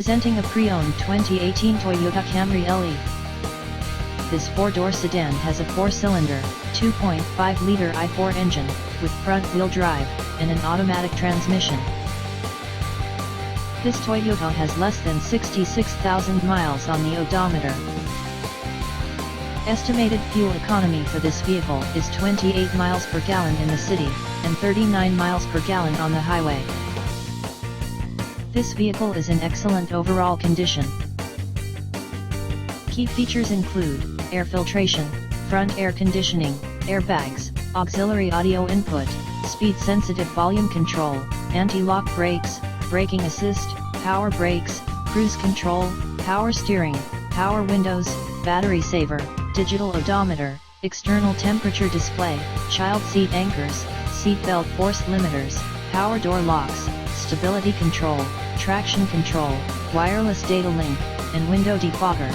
Presenting a pre-owned 2018 Toyota Camry LE. This four-door sedan has a four-cylinder, 2.5-liter i4 engine, with front-wheel drive, and an automatic transmission. This Toyota has less than 66,000 miles on the odometer. Estimated fuel economy for this vehicle is 28 miles per gallon in the city, and 39 miles per gallon on the highway. This vehicle is in excellent overall condition. Key features include air filtration, front air conditioning, airbags, auxiliary audio input, speed-sensitive volume control, anti-lock brakes, braking assist, power brakes, cruise control, power steering, power windows, battery saver, digital odometer, external temperature display, child seat anchors, seat belt force limiters, power door locks, stability control, traction control, wireless data link, and window defogger.